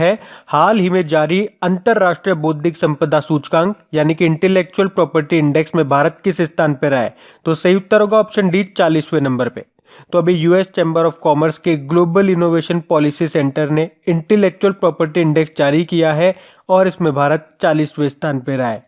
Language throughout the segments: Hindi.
है हाल ही में जारी अंतरराष्ट्रीय बौद्धिक संपदा सूचकांक यानी कि इंटेलेक्चुअल प्रॉपर्टी इंडेक्स में भारत किस स्थान पर रहा है? तो सही उत्तर होगा ऑप्शन डी, 40वें नंबर पे। तो अभी यूएस चैम्बर ऑफ कॉमर्स के ग्लोबल इनोवेशन पॉलिसी सेंटर ने इंटेलेक्चुअल प्रॉपर्टी इंडेक्स जारी किया है और इसमें भारत 40वें स्थान पर रहा है।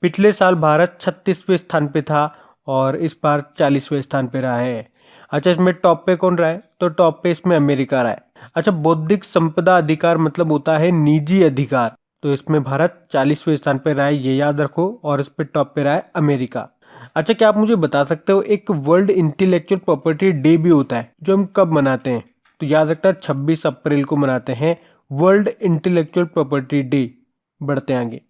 पिछले साल भारत 36वें स्थान पे था और इस बार 40वें स्थान पे रहा है। अच्छा, इसमें टॉप पे कौन रहा है? तो टॉप पे इसमें अमेरिका रहा है। अच्छा, बौद्धिक संपदा अधिकार मतलब होता है निजी अधिकार, तो इसमें भारत 40वें स्थान पे रहा है, ये याद रखो। और इस पे टॉप पे रहा है अमेरिका। अच्छा, क्या आप मुझे बता सकते हो एक वर्ल्ड इंटेलेक्चुअल प्रॉपर्टी डे भी होता है जो हम कब मनाते हैं? तो याद रखना 26 अप्रैल को मनाते हैं वर्ल्ड इंटेलेक्चुअल प्रॉपर्टी डे। बढ़ते आगे।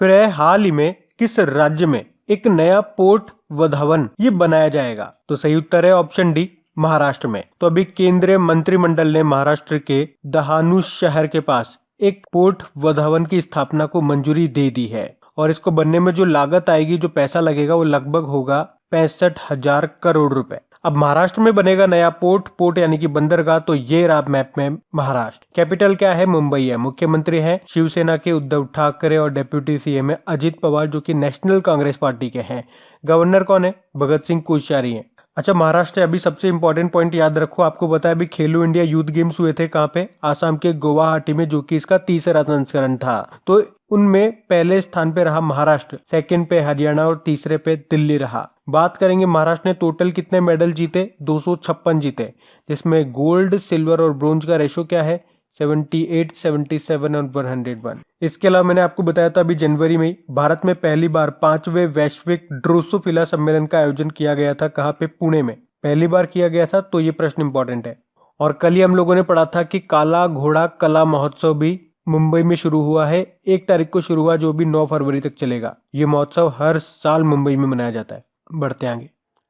फिर है हाल ही में किस राज्य में एक नया पोर्ट वधावन ये बनाया जाएगा? तो सही उत्तर है ऑप्शन डी, महाराष्ट्र में। तो अभी केंद्रीय मंत्रिमंडल ने महाराष्ट्र के दहानू शहर के पास एक पोर्ट वधावन की स्थापना को मंजूरी दे दी है और इसको बनने में जो लागत आएगी, जो पैसा लगेगा, वो लगभग होगा 65,000 करोड़ रुपए। अब महाराष्ट्र में बनेगा नया पोर्ट यानी कि बंदरगाह। तो ये रहा मैप में महाराष्ट्र। कैपिटल क्या है? मुंबई है। मुख्यमंत्री है शिवसेना के उद्धव ठाकरे और डेप्यूटी सीएम है अजित पवार जो कि नेशनल कांग्रेस पार्टी के हैं। गवर्नर कौन है? भगत सिंह कोश्यारी हैं। अच्छा, महाराष्ट्र अभी सबसे इंपॉर्टेंट पॉइंट याद रखो, आपको पता है अभी खेलो इंडिया यूथ गेम्स हुए थे कहाँ पे? आसाम के गुवाहाटी में, जो कि इसका तीसरा संस्करण था। तो उनमें पहले स्थान पे रहा महाराष्ट्र, सेकंड पे हरियाणा और तीसरे पे दिल्ली रहा। बात करेंगे महाराष्ट्र ने टोटल कितने मेडल जीते? 256 जीते, जिसमें गोल्ड, सिल्वर और ब्रोंज का रेशो क्या है? 78, 77 और 101। इसके अलावा मैंने आपको बताया था अभी जनवरी में भारत में पहली बार 5वें वैश्विक ड्रोसोफिला सम्मेलन का आयोजन किया गया था। कहाँ पे? पुणे में पहली बार किया गया था। तो ये प्रश्न इंपॉर्टेंट है। और कल ही हम लोगों ने पढ़ा था कि काला घोड़ा कला महोत्सव भी मुंबई में शुरू हुआ है। 1 तारीख को शुरू हुआ, जो भी 9 फरवरी तक चलेगा। ये महोत्सव हर साल मुंबई में मनाया जाता है। बढ़ते आगे।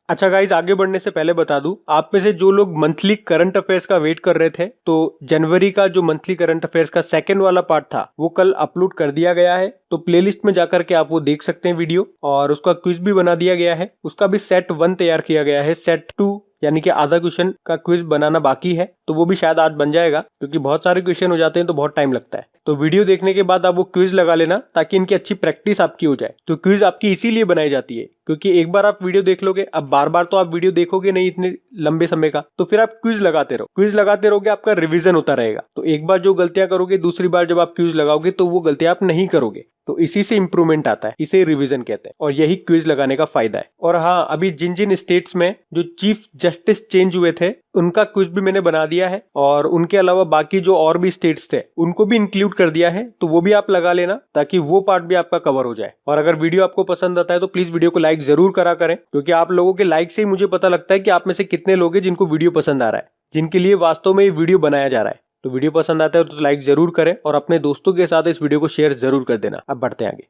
अच्छा गाइज, आगे बढ़ने से पहले बता दूं, आप में से जो लोग मंथली करंट अफेयर्स का वेट कर रहे थे, तो जनवरी का जो मंथली करंट अफेयर्स का सेकंड वाला पार्ट था वो कल अपलोड कर दिया गया है। तो प्लेलिस्ट में जाकर के आप वो देख सकते हैं वीडियो, और उसका क्विज भी बना दिया गया है। उसका भी सेट 1 तैयार किया गया है। सेट 2 यानी कि आधा क्वेश्चन का क्विज बनाना बाकी है, तो वो भी शायद आज बन जाएगा, क्योंकि बहुत सारे क्वेश्चन हो जाते हैं तो बहुत टाइम लगता है। तो वीडियो देखने के बाद आप वो क्विज लगा लेना, ताकि इनकी अच्छी प्रैक्टिस आपकी हो जाए। तो क्विज आपकी इसीलिए बनाई जाती है, क्योंकि एक बार आप वीडियो देख लोगे, अब बार बार तो आप वीडियो देखोगे नहीं इतने लंबे समय का, तो फिर आप क्विज लगाते रहो। क्विज लगाते रहोगे, आपका रिवीजन होता रहेगा। तो एक बार जो गलतियां करोगे, दूसरी बार जब आप क्विज लगाओगे तो वो गलतियां आप नहीं करोगे। तो इसी से इंप्रूवमेंट आता है, इसे रिवीजन कहते हैं, और यही क्विज लगाने का फायदा है। और हाँ, अभी जिन जिन स्टेट्स में जो चीफ जस्टिस चेंज हुए थे, उनका क्विज भी मैंने बना दिया है, और उनके अलावा बाकी जो और भी स्टेट्स थे उनको भी इंक्लूड कर दिया है। तो वो भी आप लगा लेना, ताकि वो पार्ट भी आपका कवर हो जाए। और अगर वीडियो आपको पसंद आता है तो प्लीज वीडियो को लाइक जरूर करा करें, क्योंकि आप लोगों के लाइक से ही मुझे पता लगता है कि आप में से कितने लोग हैं जिनको वीडियो पसंद आ रहा है, जिनके लिए वास्तव में ये वीडियो बनाया जा रहा है। तो वीडियो पसंद आता है तो लाइक जरूर करें, और अपने दोस्तों के साथ इस वीडियो को शेयर जरूर कर देना। अब बढ़ते हैं आगे।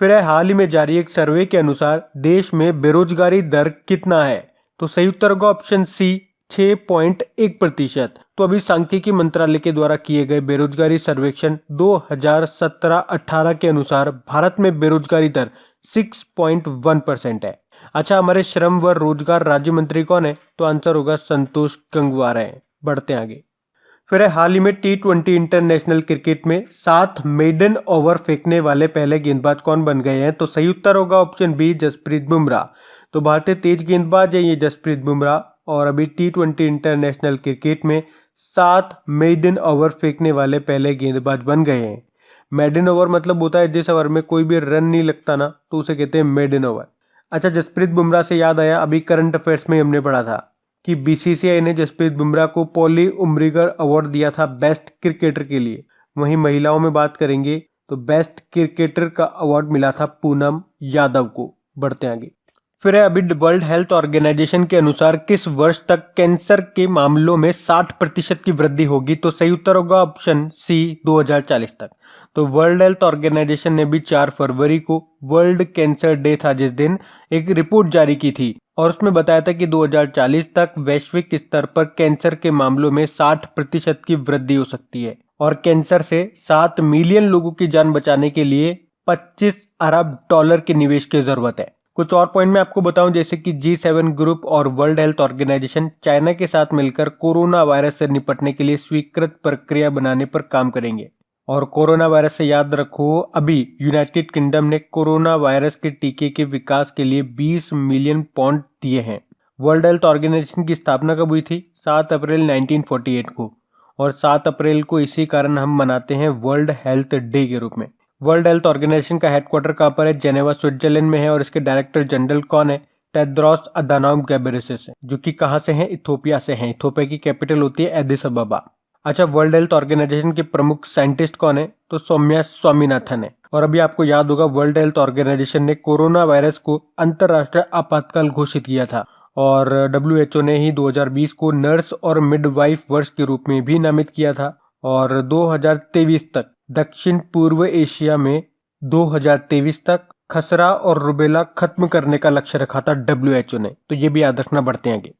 फिर है हाल ही में जारी एक सर्वे के अनुसार देश में बेरोजगारी दर कितना है? तो सही उत्तर होगा ऑप्शन सी, 6.1%। तो अभी सांख्यिकी मंत्रालय के द्वारा किए गए बेरोजगारी सर्वेक्षण 2017-18 के अनुसार भारत में बेरोजगारी दर 6.1% है। अच्छा, हमारे श्रम व रोजगार राज्य मंत्री कौन है? तो आंसर होगा संतोष गंगवार है। बढ़ते आगे। फिर है हाल ही में T20 इंटरनेशनल क्रिकेट में 7 मेडन ओवर फेंकने वाले पहले गेंदबाज कौन बन गए हैं? तो सही उत्तर होगा ऑप्शन बी, जसप्रीत बुमराह। तो भारतीय तेज गेंदबाज है ये जसप्रीत बुमराह, और अभी T20 इंटरनेशनल क्रिकेट में 7 मेडन ओवर फेंकने वाले पहले गेंदबाज बन गए हैं। मेडन ओवर मतलब होता है जिस ओवर में कोई भी रन नहीं लगता ना, तो उसे कहते हैं मेडन ओवर। अच्छा, जसप्रीत बुमराह से याद आया, अभी करंट अफेयर्स में हमने पढ़ा था कि बीसीसीआई ने जसप्रीत बुमराह को पॉली उम्रीगर अवार्ड दिया था बेस्ट क्रिकेटर के लिए। वहीं महिलाओं में बात करेंगे तो बेस्ट क्रिकेटर का अवार्ड मिला था पूनम यादव को। बढ़ते आगे। फिर है अभी वर्ल्ड हेल्थ ऑर्गेनाइजेशन के अनुसार किस वर्ष तक कैंसर के मामलों में 60% की वृद्धि होगी? तो सही उत्तर होगा ऑप्शन सी, 2040 तक। तो वर्ल्ड हेल्थ ऑर्गेनाइजेशन ने भी 4 फरवरी को वर्ल्ड कैंसर डे था, जिस दिन एक रिपोर्ट जारी की थी, और उसमें बताया था कि 2040 तक वैश्विक स्तर पर कैंसर के मामलों में 60% की वृद्धि हो सकती है, और कैंसर से 7 मिलियन लोगों की जान बचाने के लिए $25 अरब की निवेश की जरूरत है। कुछ और पॉइंट मैं आपको बताऊं, जैसे कि G7 ग्रुप और वर्ल्ड हेल्थ ऑर्गेनाइजेशन चाइना के साथ मिलकर कोरोना वायरस से निपटने के लिए स्वीकृत प्रक्रिया बनाने पर काम करेंगे। और कोरोना वायरस से याद रखो, अभी यूनाइटेड किंगडम ने कोरोना वायरस के टीके के विकास के लिए 20 मिलियन पाउंड दिए हैं। वर्ल्ड हेल्थ ऑर्गेनाइजेशन की स्थापना कब हुई थी? 7 अप्रैल 1948 को, और 7 अप्रैल को इसी कारण हम मनाते हैं वर्ल्ड हेल्थ डे के रूप में। वर्ल्ड हेल्थ ऑर्गेनाइजेशन का हेडक्वार्टर कहाँ पर है? जेनेवा स्विट्जरलैंड में है, और इसके डायरेक्टर जनरल कौन है? टेड्रोस अधानोम घेब्रेयेसस है, जो कि कहाँ से हैं? इथोपिया से हैं। इथोपिया की कैपिटल होती है एडिस अबाबा। अच्छा, वर्ल्ड हेल्थ ऑर्गेनाइजेशन के प्रमुख साइंटिस्ट कौन है? तो सौम्या स्वामीनाथन है। और अभी आपको याद होगा, वर्ल्ड हेल्थ ऑर्गेनाइजेशन ने कोरोना वायरस को अंतरराष्ट्रीय आपातकाल घोषित किया था, और डब्ल्यूएचओ ने ही 2020 को नर्स और मिडवाइफ वर्ष के रूप में भी नामित किया था, और 2023 तक दक्षिण पूर्व एशिया में 2023 तक खसरा और रुबेला खत्म करने का लक्ष्य रखा था डब्ल्यूएचओ ने। तो ये भी याद रखना, बढ़ते हैं आगे।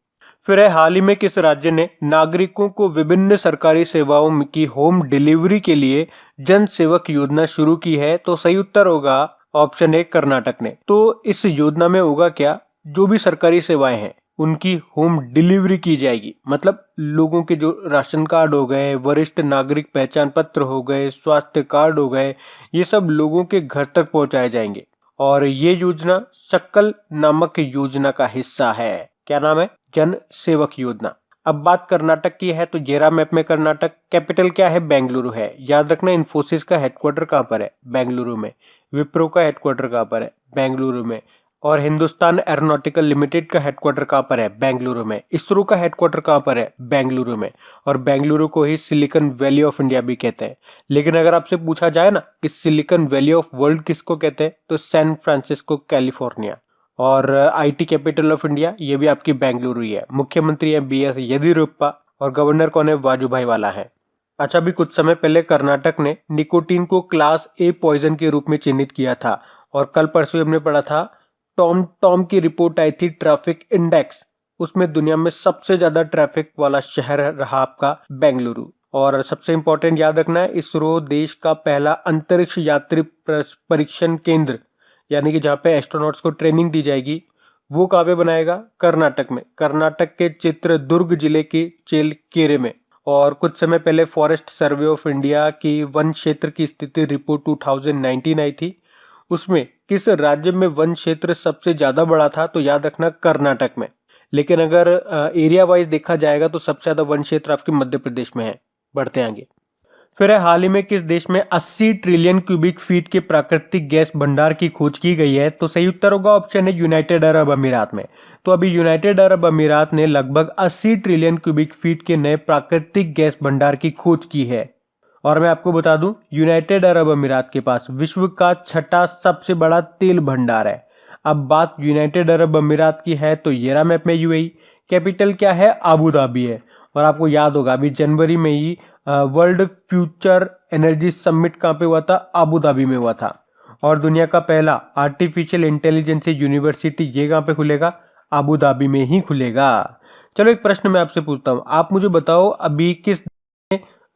फिर है, हाल ही में किस राज्य ने नागरिकों को विभिन्न सरकारी सेवाओं की होम डिलीवरी के लिए जन सेवक योजना शुरू की है? तो सही उत्तर होगा ऑप्शन ए, कर्नाटक ने। तो इस योजना में होगा क्या? जो भी सरकारी सेवाएं हैं उनकी होम डिलीवरी की जाएगी। मतलब लोगों के जो राशन कार्ड हो गए, वरिष्ठ नागरिक पहचान पत्र हो गए, स्वास्थ्य कार्ड हो गए, ये सब लोगों के घर तक पहुंचाए जाएंगे। और ये योजना शक्ल नामक योजना का हिस्सा है। क्या नाम है? जन सेवक योजना। अब बात कर्नाटक की है, तो जेरा मैप में कर्नाटक, कैपिटल क्या है? बेंगलुरु है। याद रखना, इन्फोसिस का हेडक्वार्टर कहाँ पर है? बेंगलुरु में। विप्रो का हेडक्वार्टर कहाँ पर है? बेंगलुरु में। और हिंदुस्तान एरोनॉटिकल लिमिटेड का हेडक्वार्टर कहाँ पर है? बेंगलुरु में। इसरो का हेडक्वार्टर कहाँ पर है? बेंगलुरु में। और बेंगलुरु को ही सिलिकॉन वैली ऑफ इंडिया भी कहते हैं। लेकिन अगर आपसे पूछा जाए ना कि सिलिकॉन वैली ऑफ वर्ल्ड किसको कहते हैं, तो सैन फ्रांसिस्को कैलिफोर्निया। और आईटी कैपिटल ऑफ इंडिया, ये भी आपकी बेंगलुरु ही है। मुख्यमंत्री है बीएस येदियुरप्पा, और गवर्नर कौन है? वाजुभाई वाला है। अच्छा, अभी कुछ समय पहले कर्नाटक ने निकोटीन को क्लास ए पॉइजन के रूप में चिन्हित किया था। और कल परसों हमने पढ़ा था, टॉम की रिपोर्ट आई थी, ट्रैफिक इंडेक्स, उसमें दुनिया में सबसे ज्यादा ट्रैफिक वाला शहर रहा आपका बेंगलुरु। और सबसे इंपॉर्टेंट याद रखना है, इसरो देश का पहला अंतरिक्ष यात्री परीक्षण केंद्र, यानी कि जहाँ पे एस्ट्रोनॉट्स को ट्रेनिंग दी जाएगी, वो कहाँ पे बनाएगा? कर्नाटक में। कर्नाटक के चित्रदुर्ग जिले के चेलकेरे में। और कुछ समय पहले फॉरेस्ट सर्वे ऑफ इंडिया की वन क्षेत्र की स्थिति रिपोर्ट 2019 आई थी, उसमें किस राज्य में वन क्षेत्र सबसे ज्यादा बड़ा था? तो याद रखना, कर्नाटक में। लेकिन अगर एरिया वाइज देखा जाएगा तो सबसे ज्यादा वन क्षेत्र आपके मध्य प्रदेश में है। बढ़ते हैं आगे। फिर है, हाल ही में किस देश में 80 ट्रिलियन क्यूबिक फीट के प्राकृतिक गैस भंडार की खोज की गई है? तो सही उत्तर होगा ऑप्शन है, यूनाइटेड अरब अमीरात में। तो अभी यूनाइटेड अरब अमीरात ने लगभग 80 ट्रिलियन क्यूबिक फीट के नए प्राकृतिक गैस भंडार की खोज की है। और मैं आपको बता दूं, यूनाइटेड अरब अमीरात के पास विश्व का छठा सबसे बड़ा तेल भंडार है। अब बात यूनाइटेड अरब अमीरात की है, तो येरा मैप में यूएई, कैपिटल क्या है? अबू धाबी है। और आपको याद होगा, अभी जनवरी में ही वर्ल्ड फ्यूचर एनर्जी समिट कहाँ पे हुआ था? अबू धाबी में हुआ था। और दुनिया का पहला आर्टिफिशियल इंटेलिजेंस यूनिवर्सिटी, ये कहाँ पे खुलेगा? अबू धाबी में ही खुलेगा। चलो, एक प्रश्न मैं आपसे पूछता हूँ, आप मुझे बताओ, अभी किस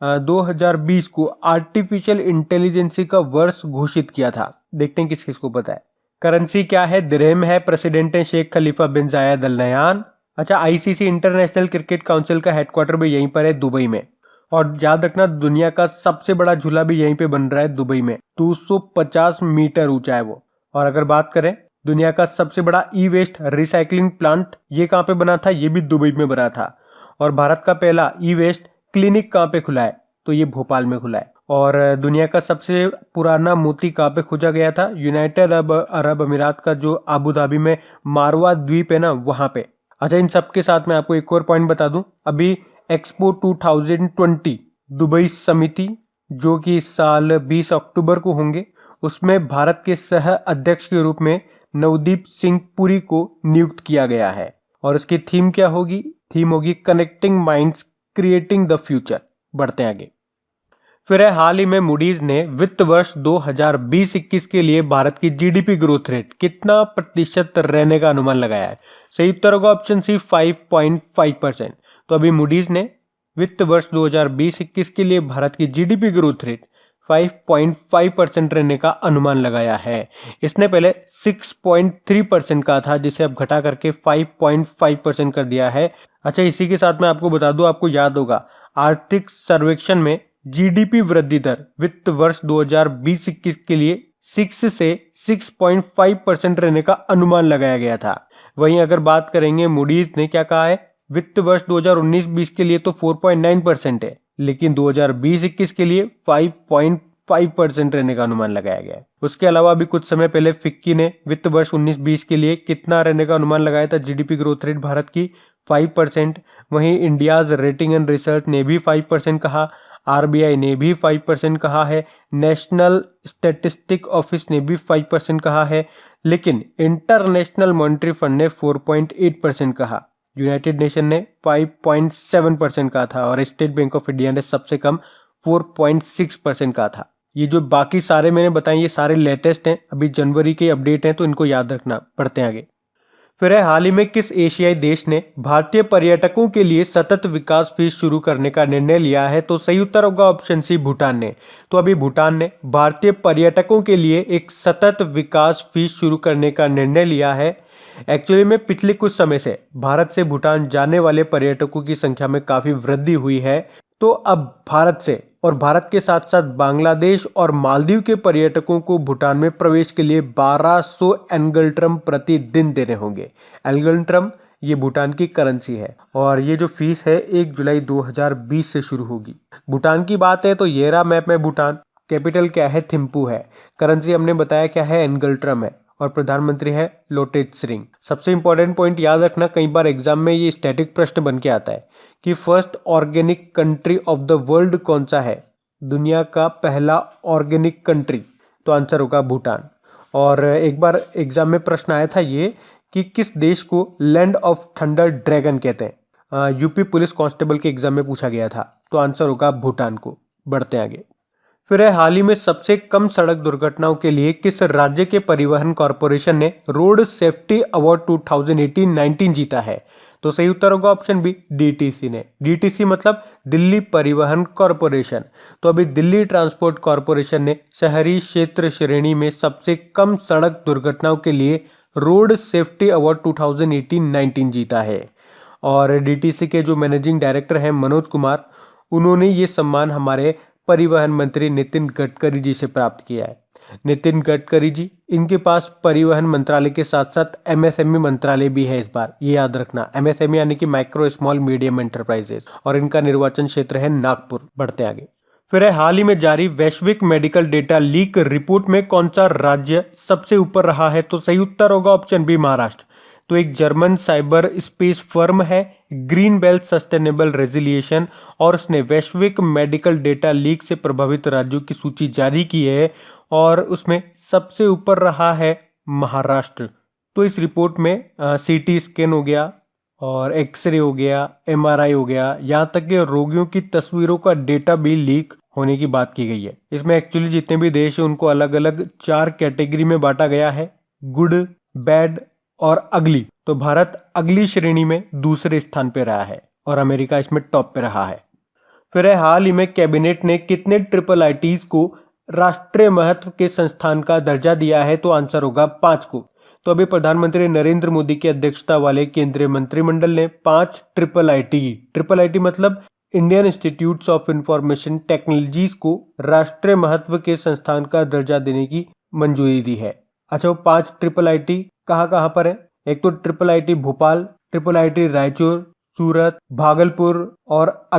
2020 को आर्टिफिशियल इंटेलिजेंस का वर्ष घोषित किया था? देखते हैं किस किस को पता है। करेंसी क्या है? दिरहम है। प्रेसिडेंट है शेख खलीफा बिन जायद अल नहयान। अच्छा, आईसीसी इंटरनेशनल क्रिकेट काउंसिल का हेडक्वार्टर भी यहीं पर है, दुबई में। और याद रखना, दुनिया का सबसे बड़ा झूला भी यहीं पे बन रहा है, दुबई में। 250 मीटर ऊंचा है वो। और अगर बात करें दुनिया का सबसे बड़ा ई वेस्ट रिसाइकलिंग प्लांट, ये कहाँ पे बना था? ये भी दुबई में बना था। और भारत का पहला ई वेस्ट क्लिनिक कहाँ पे खुला है? तो ये भोपाल में खुला है। और दुनिया का सबसे पुराना मोती कहाँ पे खोजा गया था? यूनाइटेड अरब अमीरात का जो अबू धाबी में मारवा द्वीप है ना, वहां पे। अच्छा, इन सब के साथ मैं आपको एक और पॉइंट बता दूं, अभी एक्सपो 2020 दुबई समिति, जो कि इस साल 20 अक्टूबर को होंगे, उसमें भारत के सह अध्यक्ष के रूप में नवदीप सिंह पुरी को नियुक्त किया गया है। और इसकी थीम क्या होगी? थीम होगी connecting minds creating the future. बढ़ते हैं आगे। फिर है, हाल ही में मूडीज ने वित्त वर्ष 2020-21 के लिए भारत की जीडीपी ग्रोथ रेट कितना प्रतिशत रहने का अनुमान लगाया है? सही उत्तर होगा ऑप्शन सी, 5.5%। तो अभी मूडीज ने वित्त वर्ष 2020-21 के लिए भारत की जीडीपी ग्रोथ रेट 5.5% रहने का अनुमान लगाया है। इसने पहले 6.3% का था, जिसे अब घटा करके 5.5% कर दिया है। अच्छा, इसी के साथ मैं आपको बता दूं, आपको याद होगा आर्थिक सर्वेक्षण में जीडीपी वृद्धि दर वित्त वर्ष 2020-21 के लिए 6 से 6.5% रहने का अनुमान लगाया गया था। वहीं अगर बात करेंगे मूडीज ने क्या कहा है, वित्त वर्ष 2019-20 के लिए तो 4.9% है, लेकिन 2020-21 के लिए 5.5% रहने का अनुमान लगाया गया है। उसके अलावा अभी कुछ समय पहले फिक्की ने वित्त वर्ष 19-20 के लिए कितना रहने का अनुमान लगाया था, जीडीपी ग्रोथ रेट भारत की 5%। वहीं इंडियाज रेटिंग एंड रिसर्च ने भी 5% कहा, आरबीआई ने भी 5% कहा है, नेशनल स्टैटिस्टिक ऑफिस ने भी 5% कहा है, लेकिन इंटरनेशनल मॉनेटरी फंड ने 4.8% कहा, यूनाइटेड नेशन ने 5.7% कहा था और स्टेट बैंक ऑफ इंडिया ने सबसे कम 4.6% कहा था। ये जो बाकी सारे मैंने बताए ये सारे लेटेस्ट हैं, अभी जनवरी के अपडेट हैं, तो इनको याद रखना। पढ़ते हैं आगे। फिर है, हाल ही में किस एशियाई देश ने भारतीय पर्यटकों के लिए सतत विकास फीस शुरू करने का निर्णय लिया है? तो सही उत्तर होगा ऑप्शन सी, भूटान ने। तो अभी भूटान ने भारतीय पर्यटकों के लिए एक सतत विकास फीस शुरू करने का निर्णय लिया है। एक्चुअली में पिछले कुछ समय से भारत से भूटान जाने वाले पर्यटकों की संख्या में काफी वृद्धि हुई है, तो अब भारत से और भारत के साथ साथ बांग्लादेश और मालदीव के पर्यटकों को भूटान में प्रवेश के लिए 1200 एंगल्ट्रम प्रतिदिन देने होंगे। एंगल्ट्रम ये भूटान की करेंसी है और ये जो फीस है 1 जुलाई 2020 से शुरू होगी। भूटान की बात है तो ये रहा मैप में भूटान। कैपिटल क्या है, थिम्पू है। करेंसी हमने बताया क्या है, एंगल्ट्रम है और प्रधानमंत्री है लोटे त्शरिंग। सबसे इंपॉर्टेंट पॉइंट याद रखना, कई बार एग्जाम में ये स्टैटिक प्रश्न बन के आता है कि first organic country of the world कौन सा है, दुनिया का पहला ऑर्गेनिक कंट्री, तो आंसर होगा भूटान। और एक बार एग्जाम में प्रश्न आया था ये कि किस देश को लैंड ऑफ थंडर ड्रैगन कहते हैं, यूपी पुलिस कांस्टेबल के एग्जाम में पूछा गया था, तो आंसर होगा भूटान को। बढ़ते आगे। फिर है, हाल ही में सबसे कम सड़क दुर्घटनाओं के लिए किस राज्य के परिवहन कॉरपोरेशन ने रोड सेफ्टी अवार्ड 2018-19 जीता है? तो सही उत्तर होगा ऑप्शन बी, डीटीसी ने। डीटीसी मतलब दिल्ली परिवहन कॉरपोरेशन। तो अभी दिल्ली ट्रांसपोर्ट कॉरपोरेशन ने शहरी क्षेत्र श्रेणी में सबसे कम सड़क दुर्घटनाओं के लिए रोड सेफ्टी अवार्ड 2018-19 जीता है। और डीटीसी के जो मैनेजिंग डायरेक्टर हैं मनोज कुमार, उन्होंने ये सम्मान हमारे परिवहन मंत्री नितिन गडकरी जी से प्राप्त किया है। नितिन गडकरी जी, इनके पास परिवहन मंत्रालय के साथ साथ एमएसएमई मंत्रालय भी है इस बार, ये याद रखना। एमएसएमई यानी कि माइक्रो स्मॉल मीडियम एंटरप्राइजेस, और इनका निर्वाचन क्षेत्र है नागपुर। बढ़ते आगे। फिर है, हाल ही में जारी वैश्विक मेडिकल डेटा लीक रिपोर्ट में कौन सा राज्य सबसे ऊपर रहा है? तो सही उत्तर होगा ऑप्शन बी, महाराष्ट्र। तो एक जर्मन साइबर स्पेस फर्म है ग्रीन बेल्ट सस्टेनेबल रेजिलिएशन, और उसने वैश्विक मेडिकल डेटा लीक से प्रभावित राज्यों की सूची जारी की है और उसमें सबसे ऊपर रहा है महाराष्ट्र। तो इस रिपोर्ट में सीटी स्कैन हो गया और एक्सरे हो गया, एमआरआई हो गया, यहाँ तक कि रोगियों की तस्वीरों का डेटा भी लीक होने की बात की गई है। इसमें एक्चुअली जितने भी देश हैं उनको अलग अलग 4 कैटेगरी में बांटा गया है, गुड, बैड और अगली। तो भारत अगली श्रेणी में दूसरे स्थान पे रहा है और अमेरिका इसमें टॉप पे रहा है। फिर है, हाल ही में कैबिनेट ने कितने ट्रिपल आईटीज को राष्ट्रीय महत्व के संस्थान का दर्जा दिया है? तो आंसर होगा 5 को। तो अभी प्रधानमंत्री नरेंद्र मोदी की अध्यक्षता वाले केंद्रीय मंत्रिमंडल ने 5 ट्रिपल आईटी मतलब Indian institutes of information technologies को राष्ट्रीय महत्व के संस्थान का दर्जा देने की मंजूरी दी है। अच्छा, वो 5 ट्रिपल आईटी कहाँ पर है? एक तो triple IT Bhopal, triple IT Raichur, Surat, Bhagalpur और